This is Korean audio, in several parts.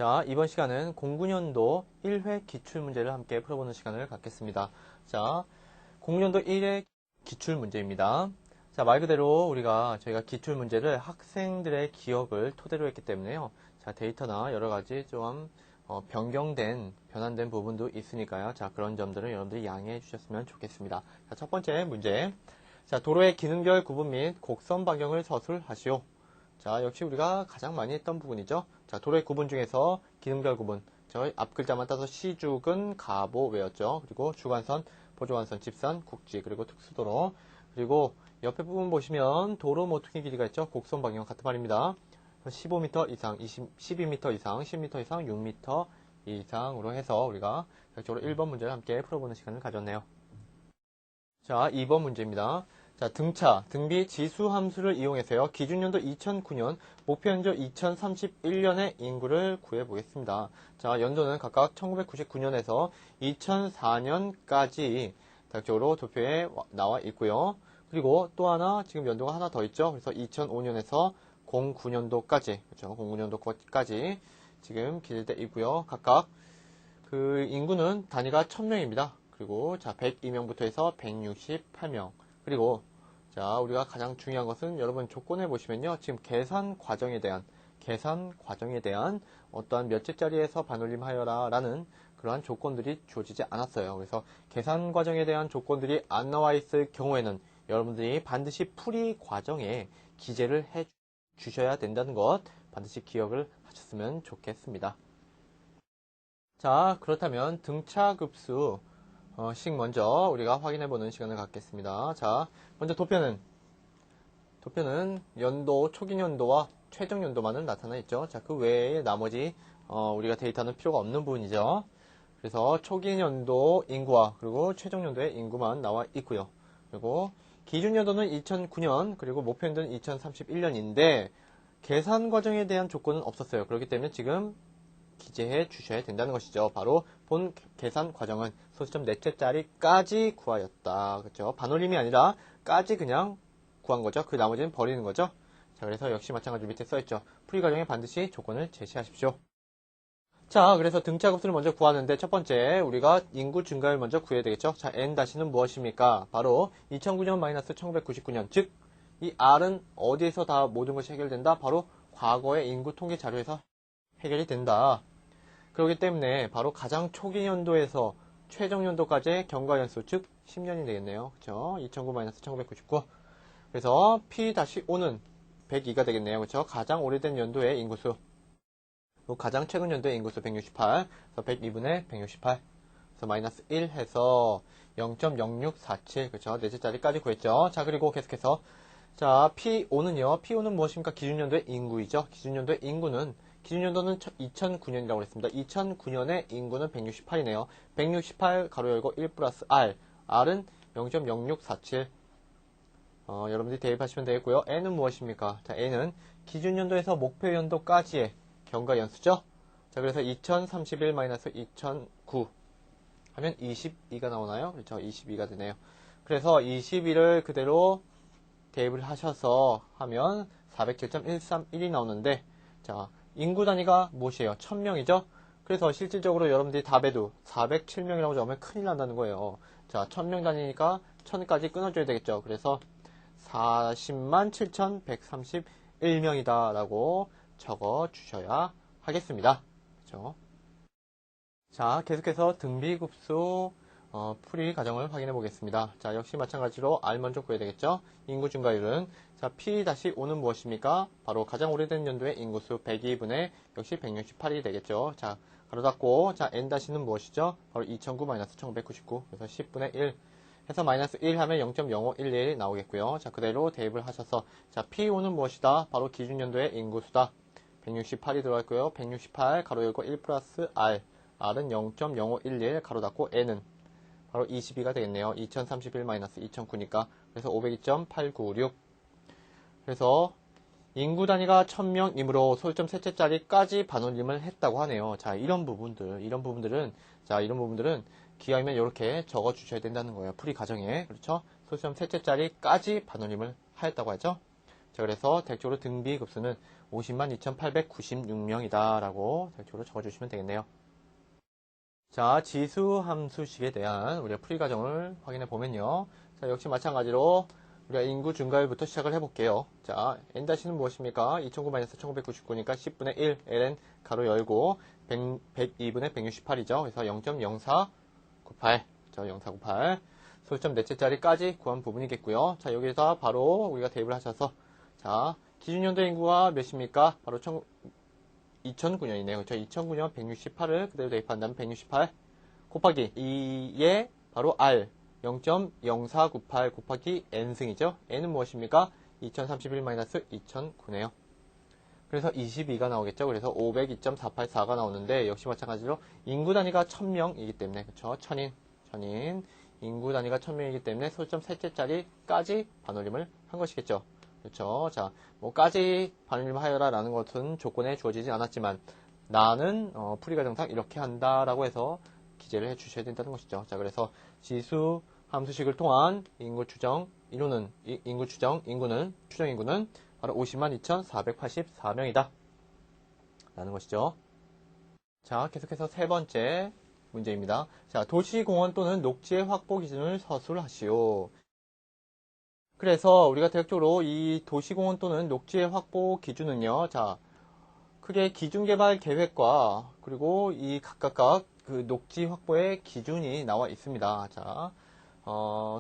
자, 이번 시간은 09년도 1회 기출문제를 함께 풀어보는 시간을 갖겠습니다. 자, 09년도 1회 기출문제입니다. 자, 말 그대로 저희가 기출문제를 학생들의 기억을 토대로 했기 때문에요. 자, 데이터나 여러 가지 좀 변환된 부분도 있으니까요. 자, 그런 점들은 여러분들이 양해해 주셨으면 좋겠습니다. 자, 첫 번째 문제. 자, 도로의 기능별 구분 및 곡선 방향을 서술하시오. 자, 역시 우리가 가장 많이 했던 부분이죠. 자, 도로의 구분 중에서 기능별 구분. 저희 앞 글자만 따서 시죽은, 가보 외웠죠. 그리고 주간선, 보조간선, 집산, 국지, 그리고 특수도로. 그리고 옆에 부분 보시면 도로 모퉁이 길이가 있죠. 곡선 방향 같은 말입니다. 15m 이상, 12m 이상, 10m 이상, 6m 이상으로 해서 우리가 적극적으로 1번 문제를 함께 풀어보는 시간을 가졌네요. 자, 2번 문제입니다. 자, 등비 지수 함수를 이용해서요. 기준연도 2009년, 목표연도 2031년의 인구를 구해보겠습니다. 자, 연도는 각각 1999년에서 2004년까지 대략적으로 도표에 나와 있고요. 그리고 또 하나, 지금 연도가 하나 더 있죠. 그래서 2005년에서 09년도까지, 그렇죠. 09년도까지 지금 기재되어 있고요. 각각 그 인구는 단위가 1000명입니다. 그리고 자, 102명부터 해서 168명. 그리고 자, 우리가 가장 중요한 것은 여러분 조건에 보시면요. 지금 계산 과정에 대한 어떠한 몇째 자리에서 반올림하여라 라는 그러한 조건들이 주어지지 않았어요. 그래서 계산 과정에 대한 조건들이 안 나와 있을 경우에는 여러분들이 반드시 풀이 과정에 기재를 해 주셔야 된다는 것 반드시 기억을 하셨으면 좋겠습니다. 자, 그렇다면 등차급수 식 먼저 우리가 확인해보는 시간을 갖겠습니다. 자, 먼저 도표는 연도, 초기 연도와 최종 연도만은 나타나 있죠. 자, 그 외에 나머지 우리가 데이터는 필요가 없는 부분이죠. 그래서 초기 연도 인구와 그리고 최종 연도의 인구만 나와 있고요. 그리고 기준 연도는 2009년, 그리고 목표 연도는 2031년인데 계산 과정에 대한 조건은 없었어요. 그렇기 때문에 지금 기재해 주셔야 된다는 것이죠. 바로 본 계산 과정은 소수점 넷째 자리까지 구하였다. 그렇죠? 반올림이 아니라 까지 그냥 구한 거죠. 그 나머지는 버리는 거죠. 자, 그래서 역시 마찬가지로 밑에 써있죠. 풀이 과정에 반드시 조건을 제시하십시오. 자, 그래서 등차급수를 먼저 구하는데 첫 번째 우리가 인구 증가율 먼저 구해야 되겠죠. 자, n-는 무엇입니까? 바로 2009년 마이너스 1999년, 즉 이 r은 어디에서 다 모든 것이 해결된다? 바로 과거의 인구 통계 자료에서 해결이 된다. 그렇기 때문에 바로 가장 초기 연도에서 최종 연도까지의 경과 연수, 즉 10년이 되겠네요. 그렇죠? 2009-1999. 그래서 P-5는 102가 되겠네요. 그렇죠? 가장 오래된 연도의 인구수. 가장 최근 연도의 인구수 168. 그래서 102분의 168. 그래서 마이너스 1 해서 0.0647. 그렇죠? 넷째 자리까지 구했죠. 자, 그리고 계속해서 자, P5는요. P5는 무엇입니까? 기준연도의 인구이죠. 기준연도의 인구는 기준연도는 2009년이라고 했습니다. 2009년의 인구는 168이네요. 168 가로 열고 1 플러스 R. R은 0.0647. 여러분들이 대입하시면 되겠고요. N은 무엇입니까? 자, N은 기준연도에서 목표연도까지의 경과 연수죠. 자, 그래서 2031-2009 하면 22가 나오나요? 그렇죠. 22가 되네요. 그래서 22를 그대로 대입을 하셔서 하면 407.131이 나오는데, 자, 인구 단위가 무엇이에요? 1000명이죠? 그래서 실질적으로 여러분들이 답에도 407명이라고 적으면 큰일 난다는 거예요. 자, 1000명 단위니까 1000까지 끊어줘야 되겠죠. 그래서 407,131명이다 라고 적어 주셔야 하겠습니다. 그렇죠? 자, 계속해서 등비급수 풀이 과정을 확인해 보겠습니다. 자, 역시 마찬가지로 R 먼저 구해야 되겠죠. 인구 증가율은 자, P-5는 무엇입니까? 바로 가장 오래된 연도의 인구수 102분의 역시 168이 되겠죠. 자, 가로 닫고 자, N-는 무엇이죠? 바로 2009-1999 그래서 10분의 1 해서 마이너스 1 하면 0.0511 나오겠고요. 자, 그대로 대입을 하셔서 자, P5는 무엇이다? 바로 기준 연도의 인구수다. 168이 들어갔고요. 168 가로 열고 1 플러스 R. R은 0.0511 가로 닫고 N은 바로 22가 되겠네요. 2031-2009니까. 그래서 502.896. 그래서 인구 단위가 1000명이므로 소수점 셋째 자리까지 반올림을 했다고 하네요. 자, 이런 부분들은 기하면 이렇게 적어 주셔야 된다는 거예요. 풀이 과정에. 그렇죠? 소수점 셋째 자리까지 반올림을 하였다고 하죠. 자, 그래서 대략적으로 등비급수는 50만 2,896명이다 라고 대략적으로 적어주시면 되겠네요. 자, 지수 함수식에 대한 우리가 풀이 과정을 확인해 보면요. 자, 역시 마찬가지로 우리가 인구 증가율부터 시작을 해볼게요. 자, n-는 무엇입니까? 2009-1999니까 10분의 1, ln 가로 열고 102분의 168이죠. 그래서 0.0498, 0498. 소수점 넷째 자리까지 구한 부분이겠고요. 자, 여기서 바로 우리가 대입을 하셔서, 자, 기준연도 인구가 몇입니까? 바로 2009년이네요. 그렇죠? 2009년 168을 그대로 대입한다면 168 곱하기 2에 바로 R 0.0498 곱하기 n승이죠. n은 무엇입니까? 2031-2009네요. 그래서 22가 나오겠죠. 그래서 502.484가 나오는데 역시 마찬가지로 인구 단위가 1000명이기 때문에 그렇죠. 천인 인구 단위가 1000명이기 때문에 소수점 셋째 자리까지 반올림을 한 것이겠죠. 그렇죠. 자, 까지 반올림 하여라 라는 것은 조건에 주어지지 않았지만 나는 풀이 과정상 이렇게 한다라고 해서 기재를 해 주셔야 된다는 것이죠. 자, 그래서 지수 함수식을 통한 인구 추정 인구는 추정 인구는 바로 50만 2,484명이다 라는 것이죠. 자, 계속해서 세 번째 문제입니다. 자, 도시공원 또는 녹지의 확보 기준을 서술하시오. 그래서 우리가 대략적으로 이 도시공원 또는 녹지의 확보 기준은요, 자, 크게 기준개발 계획과 그리고 이 각각 그 녹지 확보의 기준이 나와 있습니다. 자,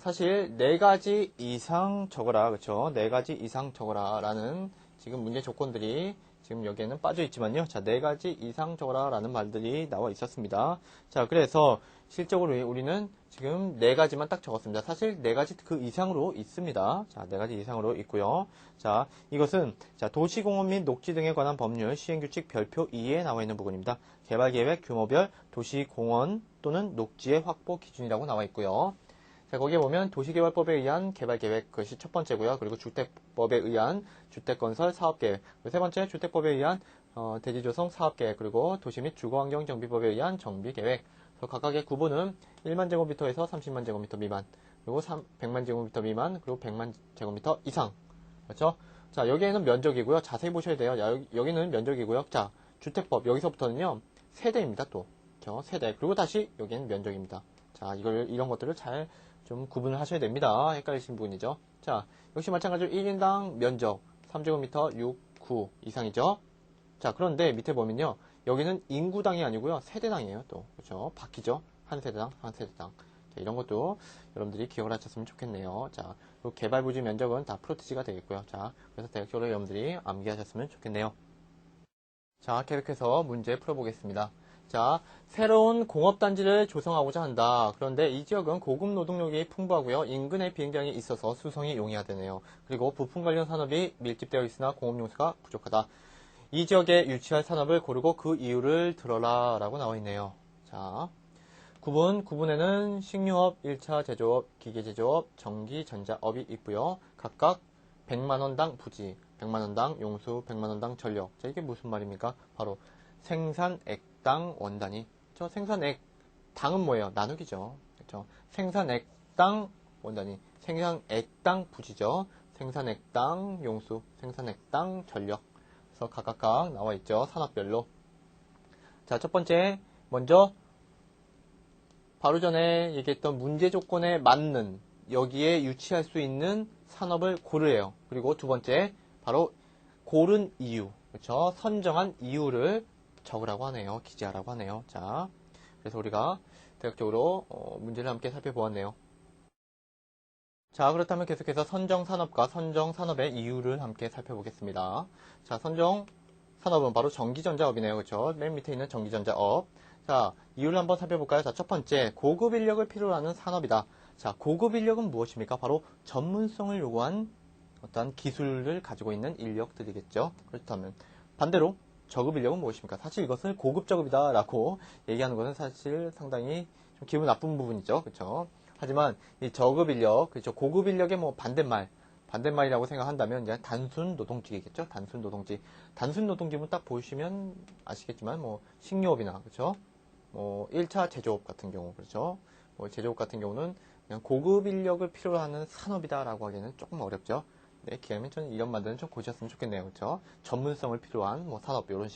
사실 4가지 이상 적어라, 그렇죠? 4가지 이상 적어라 라는 지금 문제 조건들이 지금 여기에는 빠져 있지만요. 자, 4가지 이상 적어라 라는 말들이 나와 있었습니다. 자, 그래서 실적으로 우리는 지금 4가지만 딱 적었습니다. 사실 4가지 그 이상으로 있습니다. 자, 4가지 이상으로 있고요. 자, 이것은 자, 도시공원 및 녹지 등에 관한 법률 시행규칙 별표 2에 나와 있는 부분입니다. 개발계획 규모별 도시공원 또는 녹지의 확보 기준이라고 나와 있고요. 자, 거기에 보면 도시개발법에 의한 개발계획, 그것이 첫 번째고요. 그리고 주택법에 의한 주택건설 사업계획, 세 번째 주택법에 의한 대지조성 사업계획, 그리고 도시 및 주거환경정비법에 의한 정비계획. 각각의 구분은 1만 제곱미터에서 30만 제곱미터 미만, 그리고 100만 제곱미터 미만, 그리고 100만 제곱미터 이상. 그렇죠? 자, 여기에는 면적이고요. 자세히 보셔야 돼요. 여기는 면적이고요. 자, 주택법, 여기서부터는요, 세대입니다, 또. 그렇죠? 세대. 그리고 다시 여기는 면적입니다. 자, 이런 것들을 잘 좀 구분을 하셔야 됩니다. 헷갈리신 부분이죠. 자, 역시 마찬가지로 1인당 면적 3제곱미터 6, 9 이상이죠. 자, 그런데 밑에 보면요. 여기는 인구당이 아니고요. 세대당이에요, 또. 그렇죠? 바뀌죠? 한 세대당, 한 세대당. 자, 이런 것도 여러분들이 기억을 하셨으면 좋겠네요. 자, 그리고 개발부지 면적은 다 프로티지가 되겠고요. 자, 그래서 대략적으로 여러분들이 암기하셨으면 좋겠네요. 자, 계속해서 문제 풀어보겠습니다. 자, 새로운 공업단지를 조성하고자 한다. 그런데 이 지역은 고급 노동력이 풍부하고요. 인근에 비행장이 있어서 수송이 용이하다네요. 그리고 부품 관련 산업이 밀집되어 있으나 공업용수가 부족하다. 이 지역에 유치할 산업을 고르고 그 이유를 들어라 라고 나와 있네요. 자, 구분에는 식료업, 1차 제조업, 기계제조업, 전기전자업이 있고요. 각각 100만원당 부지, 100만원당 용수, 100만원당 전력. 자, 이게 무슨 말입니까? 바로 생산액당 원단위. 저 생산액, 당은 뭐예요? 나누기죠. 그렇죠? 생산액당 원단위, 생산액당 부지죠. 생산액당 용수, 생산액당 전력. 그래서 각각 나와 있죠. 산업별로. 자, 첫 번째, 먼저 바로 전에 얘기했던 문제 조건에 맞는 여기에 유치할 수 있는 산업을 고르래요. 그리고 두 번째, 바로 고른 이유, 그렇죠? 선정한 이유를 적으라고 하네요. 기재하라고 하네요. 자, 그래서 우리가 대략적으로 문제를 함께 살펴보았네요. 자, 그렇다면 계속해서 선정 산업과 선정 산업의 이유를 함께 살펴보겠습니다. 자, 선정 산업은 바로 전기전자업이네요. 그렇죠? 맨 밑에 있는 전기전자업. 자, 이유를 한번 살펴볼까요? 자, 첫 번째, 고급 인력을 필요로 하는 산업이다. 자, 고급 인력은 무엇입니까? 바로 전문성을 요구한 어떠한 기술을 가지고 있는 인력들이겠죠. 그렇다면 반대로 저급 인력은 무엇입니까? 사실 이것을 고급 저급이다 라고 얘기하는 것은 사실 상당히 좀 기분 나쁜 부분이죠. 그렇죠? 하지만 이 저급 인력, 그렇죠? 고급 인력의 뭐 반대말이라고 생각한다면 이제 단순 노동직이겠죠. 단순 노동직. 단순 노동직은 딱 보시면 아시겠지만 뭐 식료업이나 그렇죠? 뭐 1차 제조업 같은 경우 그렇죠? 뭐 제조업 같은 경우는 그냥 고급 인력을 필요로 하는 산업이다라고 하기에는 조금 어렵죠. 네, 기왕이면 좀 이런 말들은 좀 고쳤으면 좋겠네요. 그렇죠? 전문성을 필요한 뭐 산업 이런